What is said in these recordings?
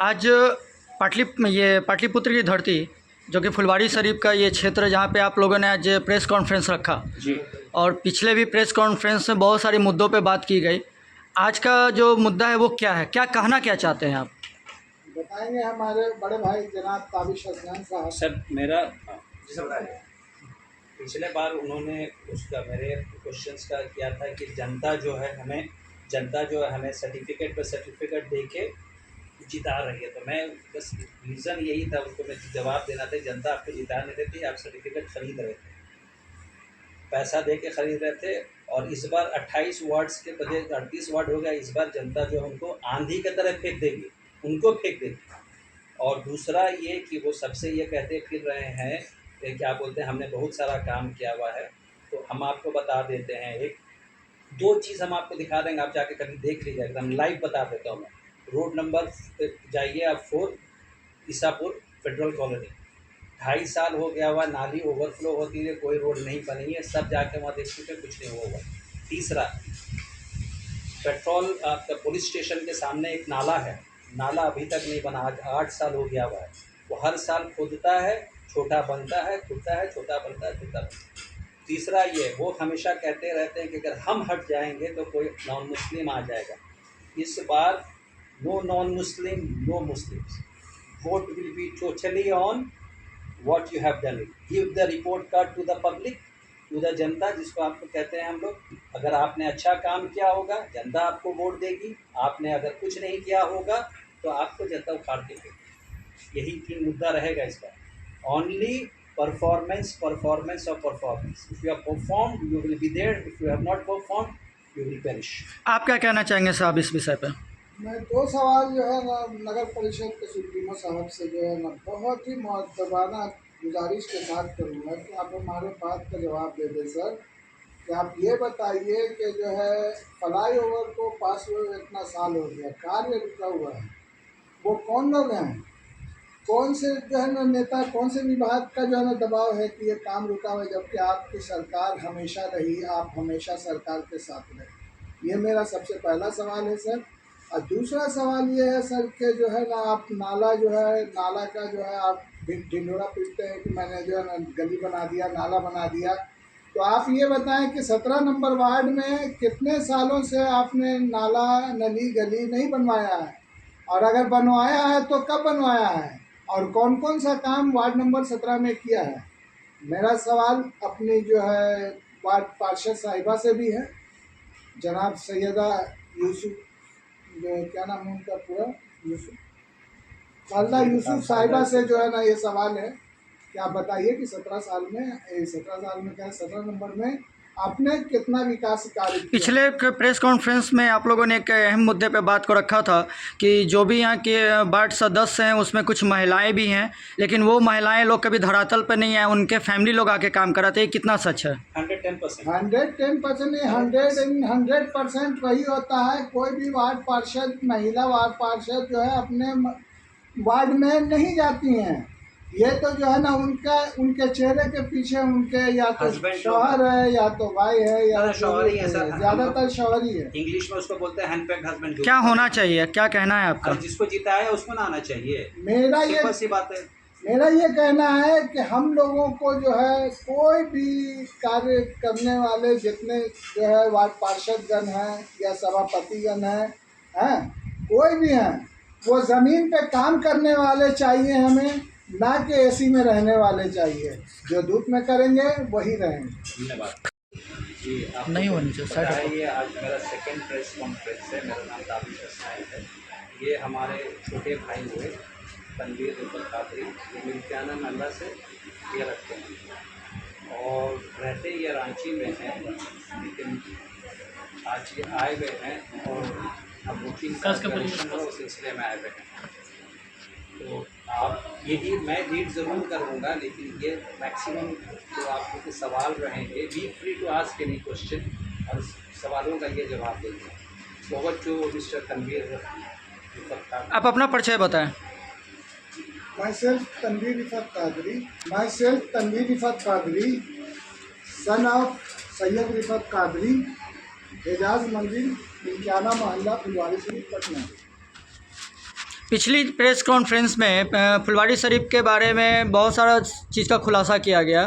आज ये पाटलिपुत्र की धरती जो कि फुलवारी शरीफ का ये क्षेत्र जहाँ पे आप लोगों ने आज प्रेस कॉन्फ्रेंस रखा जी। और पिछले भी प्रेस कॉन्फ्रेंस में बहुत सारे मुद्दों पे बात की गई। आज का जो मुद्दा है वो क्या है, क्या कहना क्या चाहते हैं आप? बताएंगे हमारे बड़े भाई जनाब ताबिश अदनान साहब। सर मेरा पिछले बार उन्होंने उसका मेरे क्वेश्चंस का किया था कि जनता जो है हमें सर्टिफिकेट पर सर्टिफिकेट दे के जिता रही है। तो मैं बस रीज़न यही था, उनको मैं जवाब देना था, जनता आपको जिता नहीं देती, आप सर्टिफिकेट खरीद रहे थे, पैसा दे के खरीद रहे थे। और इस बार 28 वार्ड्स के बजाय 38 वार्ड हो गया। इस बार जनता जो है उनको आंधी की तरह फेंक देगी, उनको फेंक देगी। और दूसरा ये कि वो सबसे ये कहते फिर रहे हैं कि क्या बोलते हैं, हमने बहुत सारा काम किया हुआ है। तो हम आपको बता देते हैं, एक दो चीज़ हम आपको दिखा देंगे, आप जाके कभी देख लीजिए, एकदम लाइव बता देता हूँ मैं। रोड नंबर जाइए आप 4 ईसापुर फेडरल कॉलोनी, 2.5 साल हो गया हुआ, नाली ओवरफ्लो होती है, कोई रोड नहीं बनी है, सब जाके वहाँ देख चुके, कुछ नहीं हुआ। तीसरा, पेट्रोल आपका पुलिस स्टेशन के सामने एक नाला है, नाला अभी तक नहीं बना, आज 8 साल हो गया हुआ है। वो हर साल खुदता है, छोटा बनता है, खुदता है, छोटा बनता है, खुदता बनता है। तीसरा ये, वो हमेशा कहते रहते हैं कि अगर हम हट जाएंगे तो कोई नॉन मुस्लिम आ जाएगा। इस बार no non Muslim, no Muslims, vote will be totally on what you have done it. Give the report card to the public, to the जनता, जिसको आपको कहते हैं हम लोग। अगर आपने अच्छा काम किया होगा जनता आपको वोट देगी, आपने अगर कुछ नहीं किया होगा तो आपको जनता उखाड़ देगी। यही 3 मुद्दा रहेगा इस बार। ओनली परफॉर्मेंस, परफॉर्मेंस और परफॉर्मेंस। If you have perform you will be there, if you have not perform you will perish. आप क्या कहना चाहेंगे साहब इस विषय पे? मैं 2 सवाल जो है ना नगर परिषद के सुप्रीमो साहब से जो है ना बहुत ही मुअद्दबाना गुजारिश के साथ करूँगा कि आप हमारे बात का जवाब दे दें सर। कि आप ये बताइए कि जो है फ्लाई ओवर को पास हुए इतना साल हो गया, कार्य रुका हुआ है, वो कौन लोग हैं, कौन से जो है ना नेता, कौन से विभाग का जो है ना दबाव है कि ये काम रुका हुआ है, जबकि आपकी सरकार हमेशा रही, आप हमेशा सरकार के साथ रहे। ये मेरा सबसे पहला सवाल है सर। और दूसरा सवाल ये है सर कि जो है ना आप नाला का जो है आप ढिंढोरा पीटते हैं कि मैंने जो है ना गली बना दिया, नाला बना दिया। तो आप ये बताएं कि 17 नंबर वार्ड में कितने सालों से आपने नाला, नली, गली नहीं बनवाया है, और अगर बनवाया है तो कब बनवाया है, और कौन कौन सा काम वार्ड नंबर 17 में किया है। मेरा सवाल अपनी जो है वार्ड पार्षद साहिबा से भी है, जनाब सैयदा यूसुफ, क्या नाम है उनका पूरा, खालदा यूसुफ साहिबा से जो है ना ये सवाल है कि आप बताइए कि 17 साल में क्या 17 नंबर में आपने कितना विकास कार्य किया। पिछले प्रेस कॉन्फ्रेंस में आप लोगों ने एक अहम मुद्दे पे बात को रखा था कि जो भी यहाँ के वार्ड सदस्य हैं उसमें कुछ महिलाएं भी हैं, लेकिन वो महिलाएं लोग कभी धरातल पर नहीं आए, उनके फैमिली लोग आके काम कराते हैं। कितना सच है? 110% नहीं, 100% वही होता है। कोई भी वार्ड पार्षद, महिला वार्ड पार्षद जो है अपने वार्ड में नहीं जाती हैं। ये तो जो है ना उनके चेहरे के पीछे उनके या तो शौहर है या तो भाई है या शौहर ही है सर, ज्यादातर शौहर ही है। इंग्लिश में उसको बोलते हैं हैंडपैक्ड हस्बैंड। क्या होना चाहिए, क्या कहना है आपका? जिसको जीता है उसको ना आना चाहिए, मेरा ये कहना है कि हम लोगों को जो है कोई भी कार्य करने वाले जितने जो है वार्ड पार्षदगण हैं या सभापतिगण हैं, कोई भी हैं, वो ज़मीन पे काम करने वाले चाहिए हमें, ना कि एसी में रहने वाले चाहिए। जो धूप में करेंगे वही रहेंगे। धन्यवाद जी। आप नहीं होनी चाहिए। ये आज मेरा सेकंड प्रेस कॉन्फ्रेंस है। मेरा नाम ताबिश अदनान है। ये हमारे छोटे भाई हुए तनवीर रिफत कादरी, ये मिल्कियाना महल्ला से ये रखते हैं और रहते ये रांची में हैं, लेकिन आज ये आए हुए हैं और अब वोटिंग का उस सिलसिले में आए हुए हैं। तो आप यही मैं रीड ज़रूर करूँगा, लेकिन ये मैक्सिमम जो आपको के सवाल रहेंगे, be free to ask any question, और सवालों का ये जवाब देंगे। Over to mister Tanveer Rifat Qadri. आप अपना परिचय बताएं। Myself Tanveer Rifat Qadri, son of Sayyid Rifat Qadri, Ejaz मंदिर मिल्कियाना मोहल्ला फुलवारी शरीफ पटना। पिछली प्रेस कॉन्फ्रेंस में फुलवारी शरीफ के बारे में बहुत सारा चीज़ का खुलासा किया गया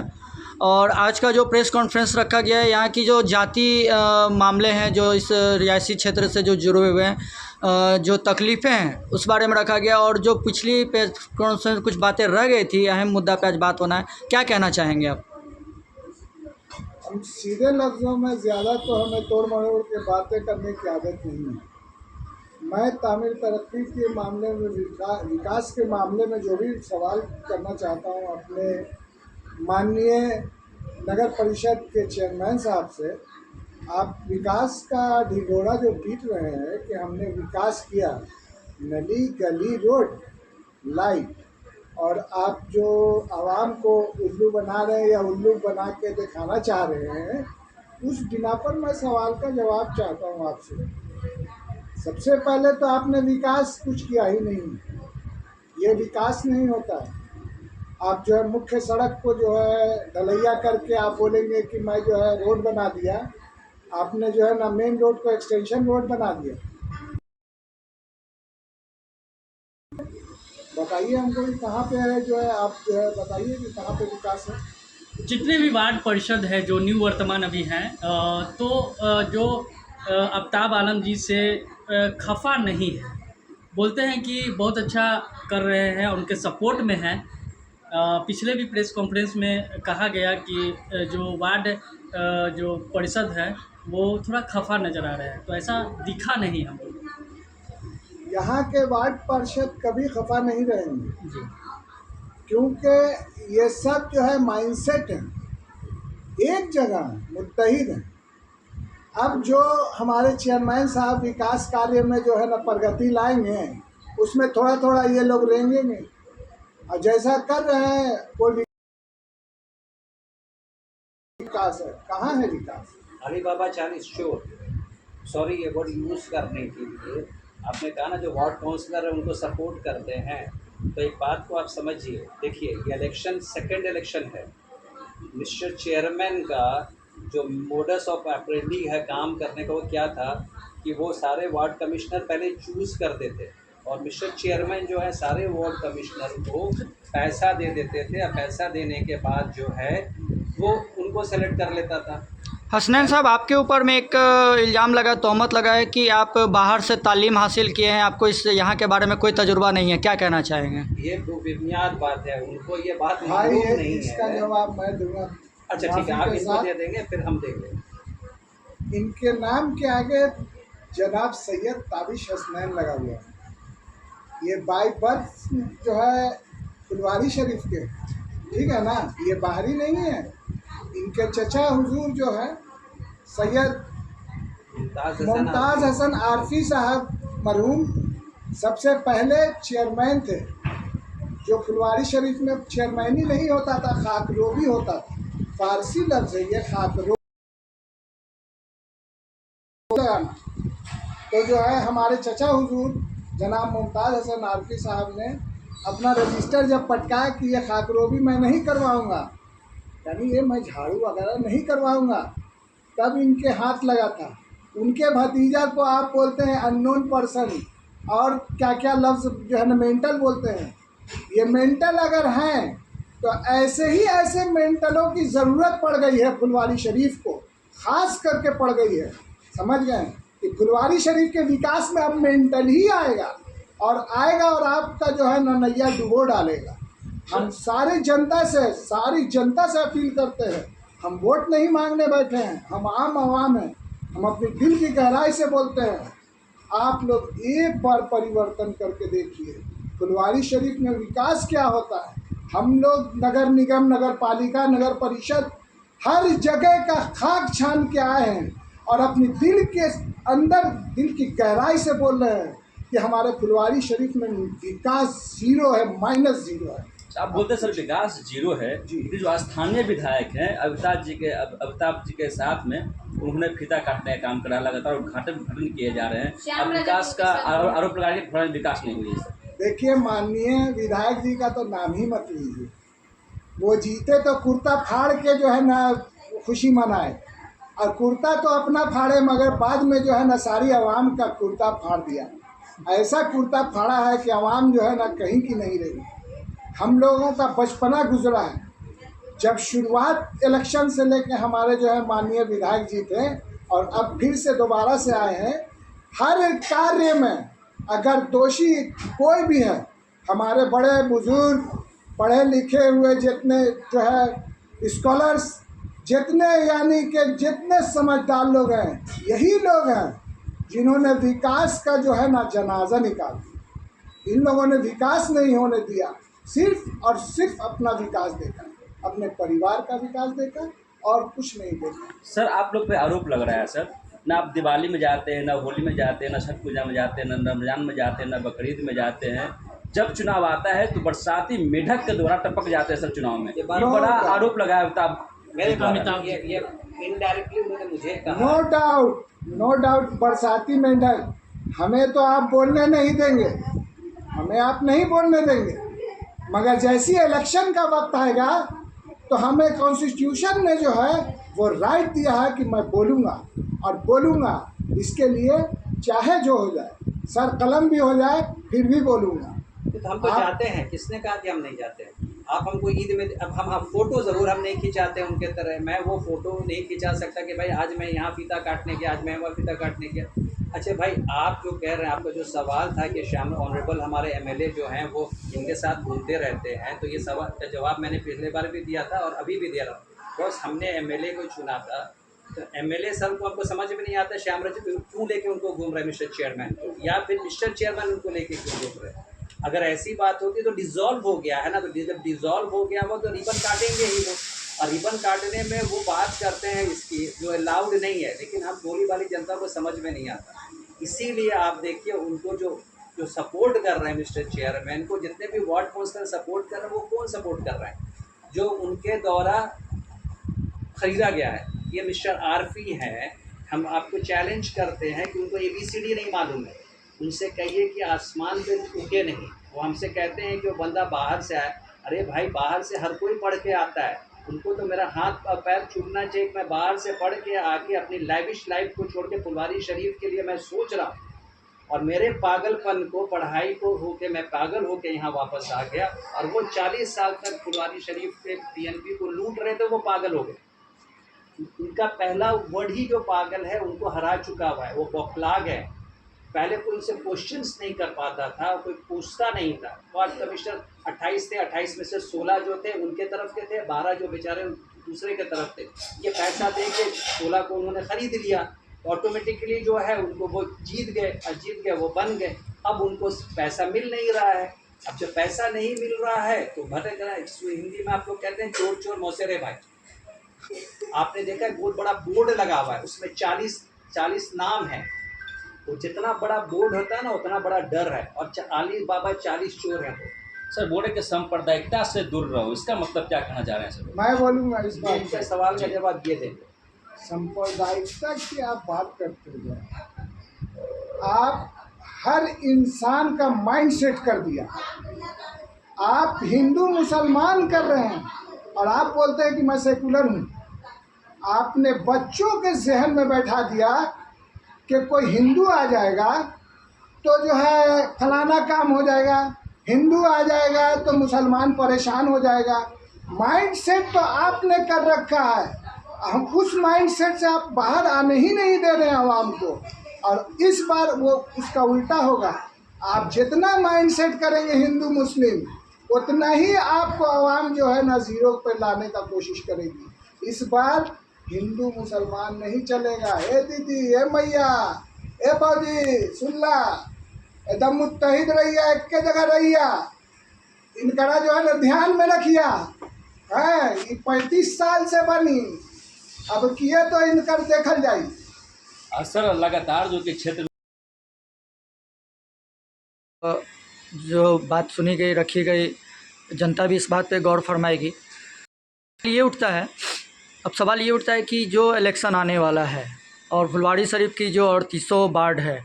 और आज का जो प्रेस कॉन्फ्रेंस रखा गया है यहाँ की जो जाति मामले हैं जो इस रियासी क्षेत्र से जो जुड़े हुए हैं जो तकलीफ़ें हैं उस बारे में रखा गया और जो पिछली प्रेस कॉन्फ्रेंस में कुछ बातें रह गई थी अहम मुद्दा पे आज बात होना है, क्या कहना चाहेंगे आप? हम सीधे लफ्ज़ों में ज़्यादा तो हमें तोड़ मरोड़ के बातें करने की आदत नहीं है। मैं तामीर तरक्की के मामले में विकास के मामले में जो भी सवाल करना चाहता हूँ अपने माननीय नगर परिषद के चेयरमैन साहब से, आप विकास का ढिंढोरा जो पीट रहे हैं कि हमने विकास किया, नली गली रोड लाइट, और आप जो आवाम को उल्लू बना रहे हैं या उल्लू बना के दिखाना चाह रहे हैं, उस बिना पर मैं सवाल का जवाब चाहता हूँ आपसे। सबसे पहले तो आपने विकास कुछ किया ही नहीं, ये विकास नहीं होता है। आप जो है मुख्य सड़क को जो है ढलैया करके आप बोलेंगे कि मैं जो है रोड बना दिया, आपने जो है ना मेन रोड को एक्सटेंशन रोड बना दिया। बताइए हमको कि कहाँ पे है जो है, आप जो है बताइए कि कहाँ पे विकास है। जितने भी वार्ड परिषद है जो न्यू वर्तमान अभी हैं तो जो आफ्ताब आलम जी से खफा नहीं है, बोलते हैं कि बहुत अच्छा कर रहे हैं, उनके सपोर्ट में हैं। पिछले भी प्रेस कॉन्फ्रेंस में कहा गया कि जो वार्ड जो परिषद है वो थोड़ा खफा नज़र आ रहा है, तो ऐसा दिखा नहीं हमको। यहाँ के वार्ड पार्षद कभी खफा नहीं रहेंगे जी, क्योंकि ये सब जो है माइंडसेट है, एक जगह मुत्तहिद है। अब जो हमारे चेयरमैन साहब विकास कार्य में जो है ना प्रगति लाएंगे, उसमें थोड़ा थोड़ा ये लोग रेंगेंगे, और जैसा कर रहे हैं कोई विकास है, कहाँ है विकास? अली बाबा 40 शोर, सॉरी ये वर्ड यूज़ करने के लिए, आपने कहा ना जो वार्ड काउंसलर है उनको सपोर्ट करते हैं, तो एक बात को आप समझिए। देखिए ये इलेक्शन सेकंड इलेक्शन है, मिस्टर चेयरमैन का जो मोडस ऑफ ऑपरेंडी है काम करने का वो क्या था कि वो सारे वार्ड कमिश्नर पहले चूज़ कर देते और मिस्टर चेयरमैन जो है सारे वार्ड कमिश्नर को पैसा दे देते थे, और पैसा देने के बाद जो है वो उनको सेलेक्ट कर लेता था। हसनैन साहब, आपके ऊपर में एक इल्ज़ाम लगा, तोहमत लगा है कि आप बाहर से तालीम हासिल किए हैं, आपको इस यहाँ के बारे में कोई तजुर्बा नहीं है, क्या कहना चाहेंगे? ये बुनियाद बात है, उनको ये बात भाई मालूम ये नहीं इसका है। जवाब मैं दूंगा। अच्छा ठीक है, आप इनको दे देंगे फिर हम देख लेंगे। इनके नाम के आगे जनाब सैयद ताबिश हसनैन लगा हुआ है। ये बाई बर्थ जो है फुलवारी शरीफ के, ठीक है ना, ये बाहरी नहीं है। इनके चचा हुजूर जो है सैयद मुमताज़ हसन आरफी साहब मरहूम सबसे पहले चेयरमैन थे, जो फुलवारी शरीफ में चेयरमैन ही नहीं होता था, खाकरोबी होता था। फारसी लफ्ज़ है ये खाकरोब। तो जो है हमारे चचा हुजूर जनाब मुमताज़ हसन आरफी साहब ने अपना रजिस्टर जब पटकाया कि ये खाकरोबी मैं नहीं करवाऊंगा, यानी ये मैं झाड़ू वगैरह नहीं करवाऊंगा, तब इनके हाथ लगा था। उनके भतीजा को आप बोलते हैं अननोन पर्सन, और क्या क्या लफ्ज़ जो है ना मेंटल बोलते हैं। ये मेंटल अगर हैं तो ऐसे ही ऐसे मेंटलों की ज़रूरत पड़ गई है फुलवारी शरीफ को, ख़ास करके पड़ गई है। समझ गए कि फुलवारी शरीफ के विकास में अब मेंटल ही आएगा, और आपका जो है ना नैया डुबो डालेगा। हम सारी जनता से अपील करते हैं, हम वोट नहीं मांगने बैठे हैं, हम आम आवाम हैं, हम अपनी दिल की गहराई से बोलते हैं, आप लोग एक बार परिवर्तन करके देखिए फुलवारी शरीफ में विकास क्या होता है। हम लोग नगर निगम, नगर पालिका, नगर परिषद हर जगह का खाक छान के आए हैं, और अपनी दिल के अंदर दिल की गहराई से बोल रहे हैं कि हमारे फुलवारी शरीफ में विकास ज़ीरो है, -0 है। आप बोलते हैं सर विकास जीरो है जी। जो स्थानीय विधायक हैं अमिताभ जी के साथ में उन्होंने फीता काटने का काम करा, लगातार उद्घाटन किए जा रहे हैं। अब विकास का आरोप लगा के थोड़ा विकास नहीं हुई है। देखिए माननीय विधायक जी का तो नाम ही मत लीजिए, वो जीते तो कुर्ता फाड़ के जो है ना खुशी मनाए, और कुर्ता तो अपना फाड़े मगर बाद में जो है ना सारी आवाम का कुर्ता फाड़ दिया। ऐसा कुर्ता फाड़ा है कि आवाम जो है ना कहीं की नहीं रही। हम लोगों का बचपना गुजरा है, जब शुरुआत इलेक्शन से लेके हमारे जो है माननीय विधायक जी थे और अब फिर से दोबारा से आए हैं। हर कार्य में अगर दोषी कोई भी है, हमारे बड़े बुजुर्ग पढ़े लिखे हुए जितने जो है स्कॉलर्स, जितने यानी कि जितने समझदार लोग हैं, यही लोग हैं जिन्होंने विकास का जो है ना जनाजा निकाला। इन लोगों ने विकास नहीं होने दिया, सिर्फ और सिर्फ अपना विकास देखा, अपने परिवार का विकास देखा और कुछ नहीं देखा। सर आप लोग पे आरोप लग रहा है सर, ना आप दिवाली में जाते हैं, ना होली में जाते हैं, ना छठ पूजा में जाते हैं, ना रमजान में जाते हैं, ना बकरीद में जाते हैं। जब चुनाव आता है तो बरसाती मेढक के द्वारा टपक जाते हैं सर चुनाव में। ये बड़ा आरोप लगा है अमिताभ ये इनडायरेक्टली उन्होंने मुझे कहा। नो डाउट बरसाती मेंढक, हमें तो आप बोलने नहीं देंगे, हमें आप नहीं बोलने देंगे, मगर जैसी इलेक्शन का वक्त आएगा तो हमें कॉन्स्टिट्यूशन ने जो है वो राइट दिया है कि मैं बोलूँगा और बोलूँगा, इसके लिए चाहे जो हो जाए, सर कलम भी हो जाए फिर भी बोलूँगा। तो हम तो जाते हैं, किसने कहा कि हम नहीं जाते हैं? आप हमको ईद में, अब हम फ़ोटो ज़रूर हम नहीं खिंचाते उनके तरह। मैं वो फ़ोटो नहीं खिंचा सकता कि भाई आज मैं यहाँ फीता काटने गया, आज मैं वहाँ फीता काटने गया। अच्छा भाई, आप जो कह रहे हैं, आपका जो सवाल था कि शाम ऑनरेबल हमारे एमएलए जो हैं वो इनके साथ घूमते रहते हैं, तो ये सवाल का जवाब मैंने पिछले बार भी दिया था और अभी भी दे रहा हूँ। बस हमने एमएलए को चुना था, तो एमएलए सर को हमको समझ में नहीं आता श्याम रजक क्यों लेके उनको घूम रहे मिस्टर चेयरमैन, या फिर मिस्टर चेयरमैन उनको लेके क्यों घूम रहे। अगर ऐसी बात होती तो डिज़ोल्व हो गया है ना, तो जब डिज़ोल्व हो गया वो तो रिबन काटेंगे ही वो, और रिबन काटने में वो बात करते हैं इसकी जो अलाउड नहीं है, लेकिन हम भोली वाली जनता को समझ में नहीं आता। इसीलिए आप देखिए उनको जो सपोर्ट कर रहे हैं मिस्टर चेयरमैन को, जितने भी वार्ड काउंसिलर सपोर्ट कर रहे हैं, वो कौन सपोर्ट कर रहे हैं? जो उनके द्वारा ख़रीदा गया है, ये मिस्टर आरफी हैं। हम आपको चैलेंज करते हैं कि उनको ABCD नहीं मालूम है, उनसे कहिए कि आसमान पे उगे नहीं। वो हमसे कहते हैं कि वो बंदा बाहर से आए। अरे भाई, बाहर से हर कोई पढ़ के आता है, उनको तो मेरा हाथ और पैर छूटना चाहिए। मैं बाहर से पढ़ के आके अपनी लाइविश लाइफ को छोड़ के फुलवारी शरीफ के लिए मैं सोच रहा हूँ, और मेरे पागलपन को, पढ़ाई को होके मैं पागल होके यहाँ वापस आ गया, और वो 40 साल तक फुलवारी शरीफ के PNP को लूट रहे थे, वो पागल हो गए। उनका पहला वर्ड ही जो पागल है उनको हरा चुका हुआ है, वो बौखला गए। पहले कोई उनसे क्वेश्चंस नहीं कर पाता था, कोई पूछता नहीं था। वार्ड कमिश्नर 28 थे, 28 में से 16 जो थे उनके तरफ के थे, 12 जो बेचारे दूसरे के तरफ थे। ये पैसा दे के 16 को उन्होंने ख़रीद लिया, ऑटोमेटिकली जो है उनको वो जीत गए, और जीत गए वो बन गए। अब उनको पैसा मिल नहीं रहा है। अब जब पैसा नहीं मिल रहा है तो भटक रहा है। हिंदी में आप लोग कहते हैं चोर चोर मौसेरे भाई। आपने देखा है बहुत बड़ा बोर्ड लगा हुआ है, उसमें 40 नाम है। तो जितना बड़ा बोर्ड होता है ना, उतना बड़ा डर है, और अली बाबा 40 चोर हैं। सर बोले कि सांप्रदायिकता से दूर रहो, इसका मतलब क्या कहना चाह रहे हैं सर? मैं बोलूँगा इस बात इनके सवाल का जवाब ये देंगे। सांप्रदायिकता की आप बात करते हो, आप हर इंसान का माइंड सेट कर दिया। आप हिंदू मुसलमान कर रहे हैं और आप बोलते हैं कि मैं सेकुलर हूँ। आपने बच्चों के जहन में बैठा दिया कि कोई हिंदू आ जाएगा तो जो है फलाना काम हो जाएगा, हिंदू आ जाएगा तो मुसलमान परेशान हो जाएगा। माइंड सेट तो आपने कर रखा है, हम उस माइंड सेट से आप बाहर आने ही नहीं दे रहे हैं आवाम को। और इस बार वो उसका उल्टा होगा। आप जितना माइंड सेट करेंगे हिंदू मुस्लिम, उतना ही आपको आवाम जो है ना ज़ीरो पे लाने का कोशिश करेगी। इस बार हिंदू मुसलमान नहीं चलेगा। ए दीदी, ए मैया, ए बाजी, सुनला, एकदम मुत्तहिद रहिया, एक के जगह रहिया। इनका जो है ना ध्यान में रखिया है, ये 35 साल से बनी, अब किए तो इनकर देखल जाए। सर लगातार जो कि क्षेत्र जो बात सुनी गई, रखी गई, जनता भी इस बात पे गौर फरमाएगी। ये उठता है, अब सवाल ये उठता है कि जो इलेक्शन आने वाला है और फुलवारी शरीफ की जो 3800 वार्ड है,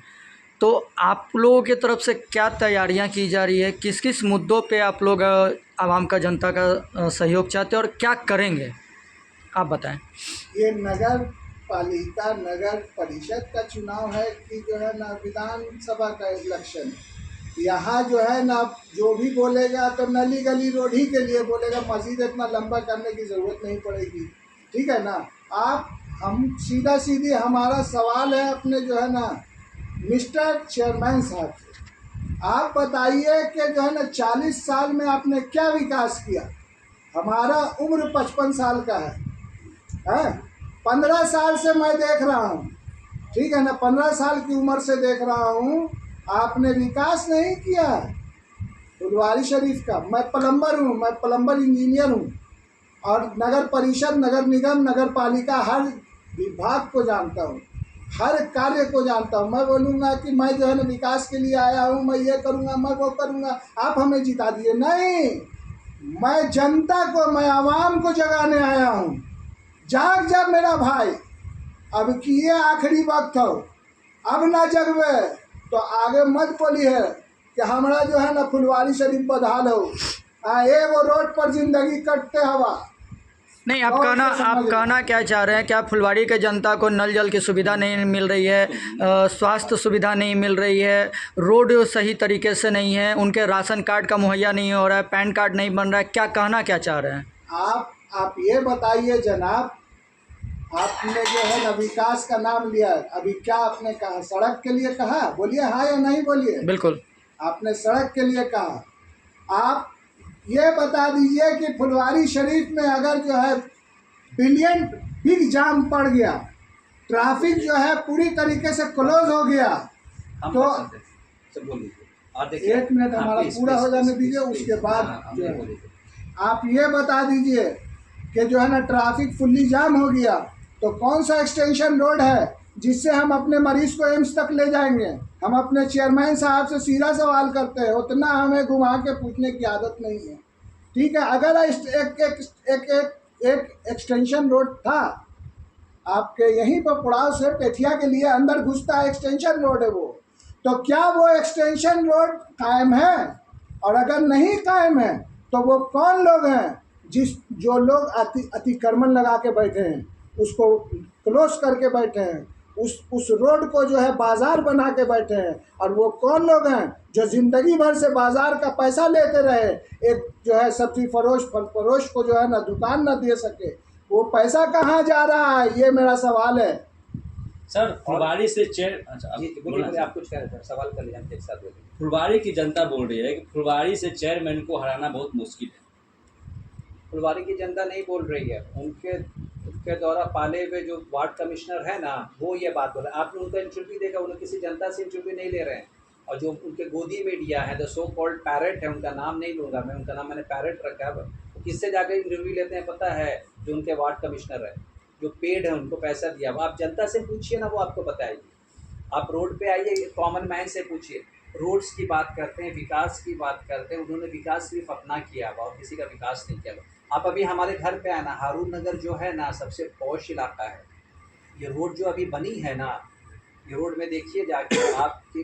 तो आप लोगों की तरफ से क्या तैयारियां की जा रही है? किस किस मुद्दों पे आप लोग आवाम का, जनता का सहयोग चाहते हैं और क्या करेंगे, आप बताएं। ये नगर पालिका नगर परिषद का चुनाव है कि जो है ना विधानसभा का इलेक्शन। यहाँ जो है ना जो भी बोलेगा तो नली गली रोड ही के लिए बोलेगा, मस्जिद इतना लंबा करने की ज़रूरत नहीं पड़ेगी। ठीक है ना। आप हम सीधा सीधी हमारा सवाल है अपने जो है ना मिस्टर चेयरमैन साहब से, आप बताइए कि जो है ना 40 साल में आपने क्या विकास किया। हमारा उम्र 55 साल का है 15 साल से मैं देख रहा हूँ, ठीक है ना, 15 साल की उम्र से देख रहा हूँ, आपने विकास नहीं किया फुलवारी शरीफ का। मैं प्लम्बर हूँ, मैं प्लम्बर इंजीनियर हूँ और नगर परिषद, नगर निगम, नगर पालिका हर विभाग को जानता हूँ, हर कार्य को जानता हूँ। मैं बोलूँगा कि मैं जो है ना विकास के लिए आया हूँ, मैं ये करूँगा, मैं वो करूँगा, आप हमें जिता दिए। नहीं, मैं जनता को, मैं आवाम को जगाने आया हूँ। जाग जा मेरा भाई, अब कि ये आखिरी वक्त हो, अब ना जगवे तो आगे मत बोलिए कि हमारा जो है ना फुलवारी शरीफ बदहाल हो। वो रोड पर जिंदगी कटते हवा। नहीं, आप कहना क्या चाह रहे हैं? क्या फुलवाड़ी के जनता को नल जल की सुविधा नहीं मिल रही है, स्वास्थ्य सुविधा नहीं मिल रही है, रोड सही तरीके से नहीं है, उनके राशन कार्ड का मुहैया नहीं हो रहा है, पैन कार्ड नहीं बन रहा है, क्या कहना क्या चाह रहे हैं? आप ये बताइए जनाब, आपने जो है ना विकास का नाम लिया, अभी क्या आपने कहा? सड़क के लिए कहा, बोलिए हाँ या नहीं बोलिए। बिल्कुल, आपने सड़क के लिए कहा। आप ये बता दीजिए कि फुलवारी शरीफ में अगर जो है बिग जाम पड़ गया, ट्रैफिक जो है पूरी तरीके से क्लोज हो गया, तो एक मिनट हमारा पूरा हो जाने दीजिए, उसके बाद जो है आप ये बता दीजिए कि जो है ना ट्रैफिक फुल्ली जाम हो गया तो कौन सा एक्सटेंशन रोड है जिससे हम अपने मरीज को एम्स तक ले जाएंगे। हम अपने चेयरमैन साहब से सीधा सवाल करते हैं, उतना हमें घुमा के पूछने की आदत नहीं है। ठीक है, अगर एक एक्सटेंशन रोड था आपके यहीं पर पुड़ाव से पेठिया के लिए अंदर घुसता है, एक्सटेंशन रोड है वो, तो क्या वो एक्सटेंशन रोड कायम है? और अगर नहीं कायम है तो वो कौन लोग हैं जो लोग अतिक्रमण लगा के बैठे हैं, उसको क्लोज करके बैठे हैं, उस रोड को जो है बाजार बना के बैठे हैं। और वो कौन लोग हैं जो ज़िंदगी भर से बाजार का पैसा लेते रहे, एक जो है सब्जी फरोश, फल फरोश को जो है ना दुकान ना दे सके, वो पैसा कहाँ जा रहा है, ये मेरा सवाल है। सर, फुलवाड़ी से बोलिए, आप कुछ कह रहे थे, सवाल कर लिया एक साथ बोलिए। फुलवाड़ी की जनता बोल रही है कि फुलवाड़ी से चेयरमैन को हराना बहुत मुश्किल है। फुलवाड़ी की जनता नहीं बोल रही है, उनके द्वारा पाले हुए जो वार्ड कमिश्नर है ना, वो ये बात बोल रहे हैं। आपने उनका इंटरव्यू देखा, उन्हें किसी जनता से इंटरव्यू नहीं ले रहे हैं। और जो उनके गोदी मीडिया है, द सो कॉल्ड पैरेट है, उनका नाम नहीं लूँगा मैं, उनका नाम मैंने पैरेट रखा है, वो किससे जाकर इंटरव्यू लेते हैं पता है? जो उनके वार्ड कमिश्नर है, जो पेड है, उनको पैसा दिया। अब आप जनता से पूछिए ना, वो आपको बताएगी। आप रोड पे आइए, कॉमन मैन से पूछिए। रोड्स की बात करते हैं, विकास की बात करते हैं, उन्होंने विकास सिर्फ अपना किया हुआ और किसी का विकास नहीं किया हुआ। आप अभी हमारे घर पे आए ना, हारून नगर जो है ना सबसे पॉश इलाका है। ये रोड जो अभी बनी है ना, ये रोड में देखिए जाके आपके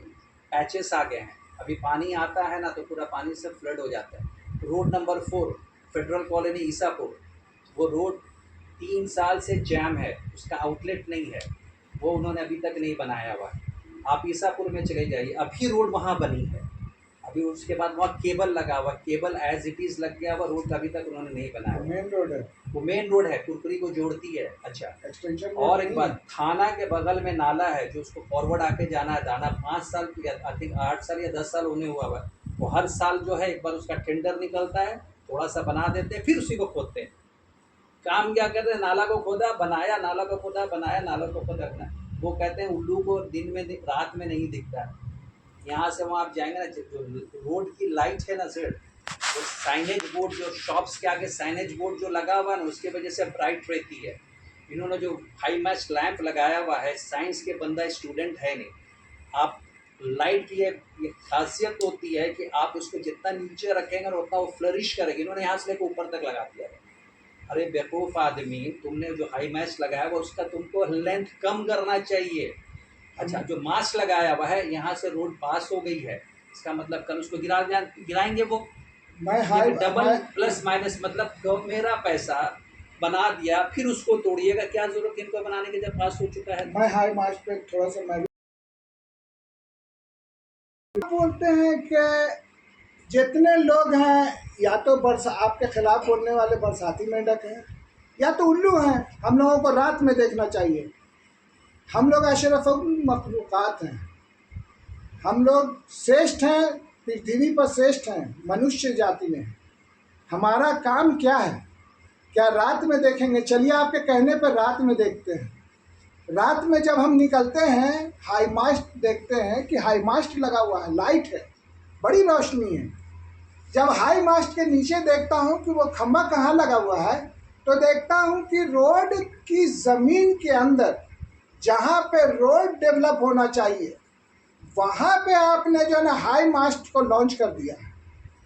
पैचेस आ गए हैं। अभी पानी आता है ना तो पूरा पानी से फ्लड हो जाता है। Road number 4 federal colony Isapur, वो रोड 3 साल से जैम है, उसका आउटलेट नहीं है, वो उन्होंने अभी तक नहीं बनाया हुआ है। आप ईसापुर में चले जाइए, अभी रोड वहाँ बनी है। अभी उसके बाद वहाँ केबल लगा हुआ, केबल एज इट इज़ लग गया हुआ, रोड अभी तक उन्होंने नहीं बनाया। मेन रोड है, वो मेन रोड है, कुरकुरी को जोड़ती है। अच्छा, एक्सटेंशन। और एक बात, थाना के बगल में नाला है जो उसको फॉरवर्ड आके जाना है। दाना 5 साल आई थिंक 8 साल या 10 साल होने हुआ है। वो हर साल जो है एक बार उसका टेंडर निकलता है, थोड़ा सा बना देते हैं, फिर उसी को खोदते हैं। काम क्या करते हैं? नाला को खोदा बनाया, नाला को खोदा बनाया, नाला को खोदा। वो कहते हैं उल्लू को दिन में रात में नहीं दिखता है। यहाँ से वहाँ आप जाएंगे ना, जो रोड की लाइट है ना सर, वो साइनेज बोर्ड, जो शॉप्स के आगे साइनेज बोर्ड जो लगा हुआ है ना, उसके वजह से ब्राइट रहती है। इन्होंने जो हाई मैच लैंप लगाया हुआ है, साइंस के बंदा स्टूडेंट है नहीं। आप लाइट की ये खासियत होती है कि आप उसको जितना नीचे रखेंगे ना उतना वो फ्लरिश करेगी। इन्होंने यहाँ से लेकर ऊपर तक लगा दिया है। अरे बेवकूफ़ आदमी, तुमने जो हाई मैच लगाया हुआ उसका तुमको लेंथ कम करना चाहिए। अच्छा, जो मास्क लगाया हुआ है, यहाँ से रोड पास हो गई है, इसका मतलब कल उसको गिराएंगे वो। मैं हाई डबल प्लस माइनस मतलब तो मेरा पैसा बना दिया फिर उसको तोड़िएगा, क्या जरूरत है इनको बनाने की जब पास हो चुका है? मैं हाई मास्ट पे थोड़ा सा मैं बोलते हैं कि जितने लोग हैं या तो बरसा आपके खिलाफ बोलने वाले बरसाती मेंढक हैं या तो उल्लू हैं। हम लोगों को रात में देखना चाहिए। हम लोग अशरफुल मखलूक़ात हैं, हम लोग श्रेष्ठ हैं, पृथ्वी पर श्रेष्ठ हैं मनुष्य जाति में। हमारा काम क्या है? क्या रात में देखेंगे? चलिए आपके कहने पर रात में देखते हैं। रात में जब हम निकलते हैं हाई मास्ट देखते हैं कि हाई मास्ट लगा हुआ है, लाइट है, बड़ी रोशनी है। जब हाई मास्ट के नीचे देखता हूं कि वो खंभा कहाँ लगा हुआ है तो देखता हूं कि रोड की ज़मीन के अंदर जहाँ पे रोड डेवलप होना चाहिए वहाँ पे आपने जो है ना हाई मास्ट को लॉन्च कर दिया है।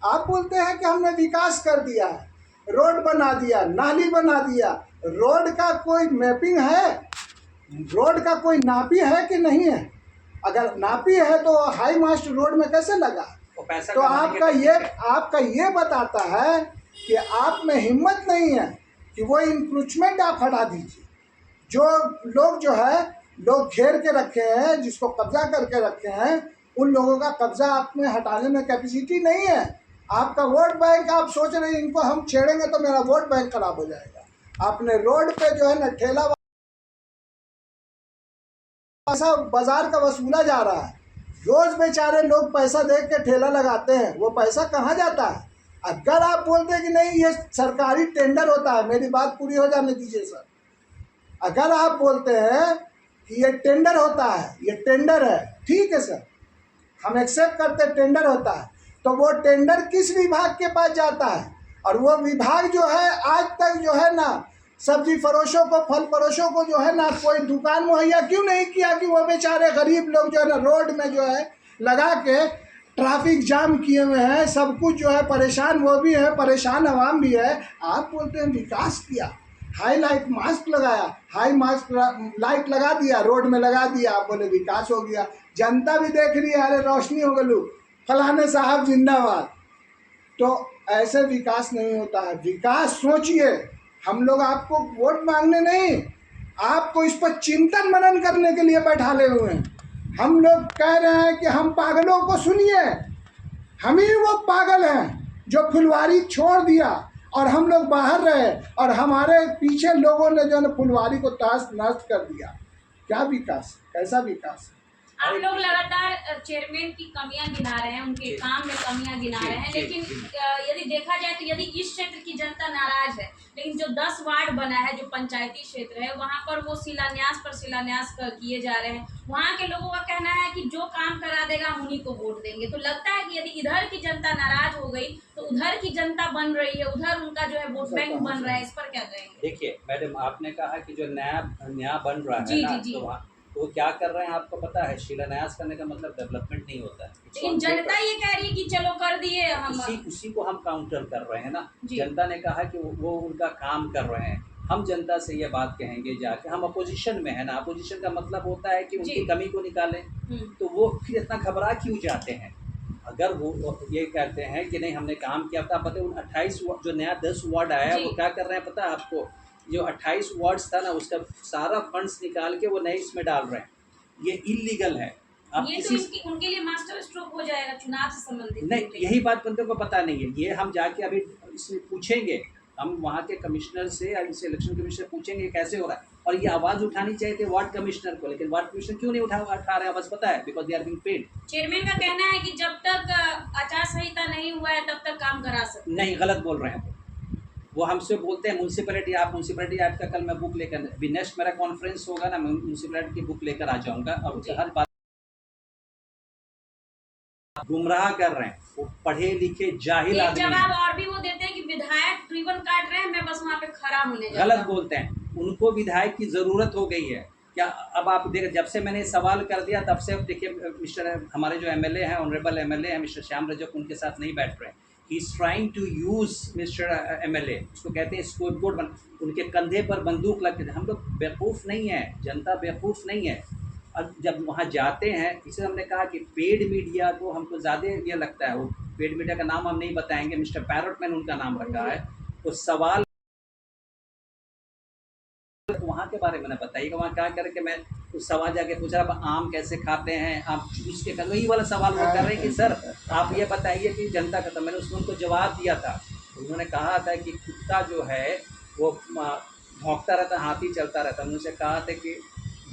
आप बोलते हैं कि हमने विकास कर दिया है, रोड बना दिया, नाली बना दिया। रोड का कोई मैपिंग है? रोड का कोई नापी है कि नहीं है? अगर नापी है तो हाई मास्ट रोड में कैसे लगा? तो आपका ये बताता है कि आप में हिम्मत नहीं है कि वो इंक्रोचमेंट आप हटा दीजिए। जो लोग जो है लोग घेर के रखे हैं, जिसको कब्जा करके रखे हैं, उन लोगों का कब्जा आप में हटाने में कैपेसिटी नहीं है। आपका वोट बैंक आप सोच रहे हैं इनको हम छेड़ेंगे तो मेरा वोट बैंक खराब हो जाएगा। आपने रोड पे जो है ना ठेला पैसा बाजार का वसूला जा रहा है। रोज बेचारे लोग पैसा दे के ठेला लगाते हैं, वो पैसा कहाँ जाता है? अगर आप बोलते हैं कि नहीं ये सरकारी टेंडर होता है, मेरी बात पूरी हो जाने दीजिए सर। अगर आप बोलते हैं कि ये टेंडर होता है, ये टेंडर है, ठीक है सर, हम एक्सेप्ट करते टेंडर होता है, तो वो टेंडर किस विभाग के पास जाता है? और वो विभाग जो है आज तक जो है ना सब्जी फरोशों को, फल फरोशों को जो है ना कोई दुकान मुहैया क्यों नहीं किया कि वो बेचारे गरीब लोग जो है ना रोड में जो है लगा के ट्रैफिक जाम किए हुए हैं, सब कुछ जो है परेशान वो भी है, परेशान आवाम भी है। आप बोलते हैं विकास किया, हाई लाइट मास्क लगाया, हाई मास्क लाइट लगा दिया, रोड में लगा दिया, आप बोले विकास हो गया। जनता भी देख रही है, अरे रोशनी हो गलू, फलाने साहब जिंदाबाद। तो ऐसे विकास नहीं होता है। विकास सोचिए, हम लोग आपको वोट मांगने नहीं, आपको इस पर चिंतन मनन करने के लिए बैठाले हुए हैं। हम लोग कह रहे हैं कि हम पागलों को सुनिए, हम ही वो पागल हैं जो फुलवारी छोड़ दिया और हम लोग बाहर रहे और हमारे पीछे लोगों ने जो है फुलवारी को ताश नष्ट कर दिया। क्या विकास? कैसा विकास? आप लोग लगातार चेयरमैन की कमियां गिना रहे हैं, उनके काम में कमियां गिना रहे हैं, लेकिन यदि देखा जाए तो यदि इस क्षेत्र की जनता नाराज है, लेकिन जो 10 वार्ड बना है, जो पंचायती क्षेत्र है, वहां पर वो शिलान्यास पर शिलान्यास किए जा रहे हैं। वहां के लोगों का कहना है कि जो काम करा देगा हम उन्हीं को वोट देंगे। तो लगता है कि यदि इधर की जनता नाराज हो गई तो उधर की जनता बन रही है, उधर उनका जो है वोट बैंक बन रहा है। इस पर क्या कहेंगे? देखिए मैडम, आपने कहा कि जो नया बन रहा है जी, ना, जी, जी। तो वो क्या कर रहे हैं आपको पता है? शिलान्यास करने का मतलब डेवलपमेंट नहीं होता है। लेकिन जनता ये कह रही है कि चलो कर दिए हम। उसी को हम काउंटर कर रहे हैं ना। जी। जनता ने कहा कि वो उनका काम कर रहे हैं। हम जनता से ये बात कहेंगे जाके, हम अपोजिशन में है ना, अपोजिशन का मतलब होता है कि उनकी कमी को निकालें। तो वो फिर इतना घबरा क्यों जाते हैं? अगर वो ये कहते हैं कि नहीं हमने काम किया था, पता है उन 28 जो नया 10 वार्ड आया वो क्या कर रहे हैं पता है आपको? जो 28 वार्ड्स था ना उसका सारा फंड्स निकाल के वो नए इसमें डाल रहे हैं। ये इलीगल है। आप ये किसी तो उनके लिए मास्टर स्ट्रोक हो जाएगा चुनाव से संबंधित। नहीं, यही बात बंदों को पता नहीं है। ये हम जाके अभी इसमें पूछेंगे, हम वहाँ के कमिश्नर से या इस इलेक्शन कमिश्नर पूछेंगे कैसे हो रहा है। और ये आवाज़ उठानी चाहिए थी वार्ड कमिश्नर को, लेकिन वार्ड कमिश्नर क्यों नहीं उठा रहे हैं? बस पता है because they are being paid. Chairman का कहना है कि जब तक आचार संहिता नहीं हुआ है तब तक काम करा सकते। नहीं, गलत बोल रहे हैं वो हमसे बोलते हैं म्यूनसिपैलिटी आप म्यूनसिपैलिटी एक्ट का कल मैं बुक लेकर, अभी नेक्स्ट मेरा कॉन्फ्रेंस होगा ना, मैं म्यूनसिपैलिटी की बुक लेकर आ जाऊँगा और हर बात गुमराह कर रहे हैं। वो पढ़े लिखे जाहिल आदमी जवाब और भी वो देते हैं कि विधायक रिबन काट रहे हैं, मैं बस वहाँ पे खड़ा होने जा रहा हूं। गलत बोलते हैं। उनको विधायक की ज़रूरत हो गई है क्या? अब आप देख, जब से मैंने सवाल कर दिया तब से देखिए मिस्टर हमारे जो एमएलए हैं, ऑनरेबल एमएलए हैं मिस्टर श्याम रजक, उनके साथ नहीं बैठ रहे हैं। He is trying to use mister MLA, उसको कहते हैं स्कोर बोर्ड बन, उनके कंधे पर बंदूक लगते हैं। हम लोग बेवकूफ़ नहीं है, जनता बेवकूफ़ नहीं है। अब जब वहाँ जाते हैं, इसे हमने कहा कि पेड मीडिया को हमको ज़्यादा ये लगता है, वो पेड मीडिया का नाम हम नहीं बताएंगे, मिस्टर पैरटमैन उनका नाम रखा है। तो सवाल के बारे में ना बताइएगा। वहाँ क्या करके मैं उस सवाल जाके पूछ रहा, आप आम कैसे खाते हैं, आप चूस के कर, वही वाला सवाल वो कर रहे हैं कि सर आप ये बताइए कि जनता का। तो मैंने उसमें उनको जवाब दिया था। उन्होंने कहा था कि कुत्ता जो है वो भौंकता रहता, हाथी चलता रहता। मैंने उनसे कहा था कि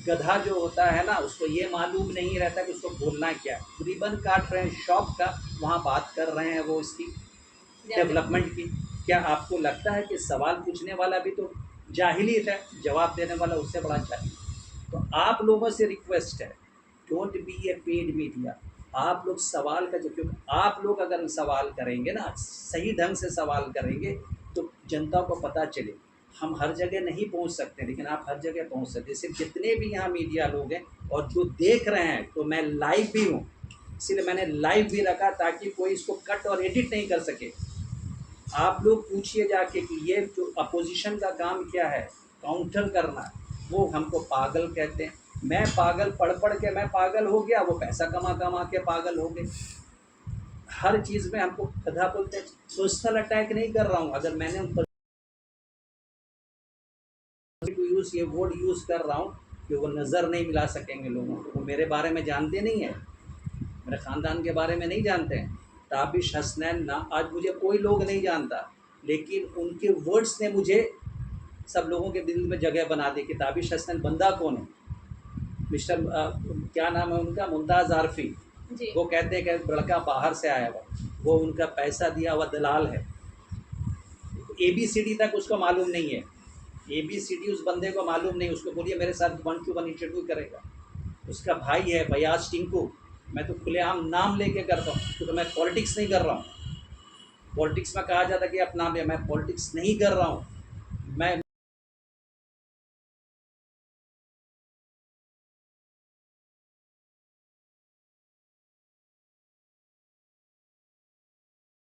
गधा जो होता है ना, उसको ये मालूम नहीं रहता कि उसको बोलना क्या है। रिबन काट रहे हैं शॉप का, वहाँ बात कर रहे हैं वो इसकी डेवलपमेंट की। क्या आपको लगता है कि सवाल पूछने वाला भी तो जाहिल ही है, जवाब देने वाला उससे बड़ा जाहिल। तो आप लोगों से रिक्वेस्ट है, don't be A paid media. आप लोग सवाल का, क्योंकि आप लोग अगर सवाल करेंगे ना, सही ढंग से सवाल करेंगे तो जनता को पता चले। हम हर जगह नहीं पहुंच सकते, लेकिन आप हर जगह पहुंच सकते। जैसे जितने भी यहाँ मीडिया लोग हैं और जो देख रहे हैं, तो मैं लाइव भी हूँ, इसीलिए मैंने लाइव भी रखा ताकि कोई इसको कट और एडिट नहीं कर सके। आप लोग पूछिए जाके कि ये जो अपोजिशन का काम क्या है, काउंटर करना, वो हमको पागल कहते हैं। मैं पागल पढ़ पढ़ के मैं पागल हो गया, वो पैसा कमा कमा के पागल हो गए। हर चीज़ में हमको गधा बोलते हैं। पर्सनल अटैक नहीं कर रहा हूँ, अगर मैंने उन पर यूज़ ये वर्ड यूज़ कर रहा हूँ कि वो नज़र नहीं मिला सकेंगे लोगों को। वो मेरे बारे में जानते नहीं हैं, मेरे ख़ानदान के बारे में नहीं जानते हैं। ताबिश हसनैन ना, आज मुझे कोई लोग नहीं जानता, लेकिन उनके वर्ड्स ने मुझे सब लोगों के दिल में जगह बना दी कि ताबिश हसनैन बंदा कौन है। मिस्टर क्या नाम है उनका, मुमताज़ आरफी, जी। वो कहते हैं कि लड़का बाहर से आया हुआ, वो उनका पैसा दिया हुआ दलाल है। ABCD तक उसको मालूम नहीं है, ABCD उस बंदे को मालूम नहीं। उसको बोलिए मेरे साथ 1-to-1 इंटरव्यू करेगा। उसका भाई है बयाज टिंकू, मैं तो खुलेआम नाम लेके करता हूँ, क्योंकि मैं पॉलिटिक्स नहीं कर रहा हूँ। पॉलिटिक्स में कहा जाता है कि अपना भी, मैं पॉलिटिक्स नहीं कर रहा हूँ। मैं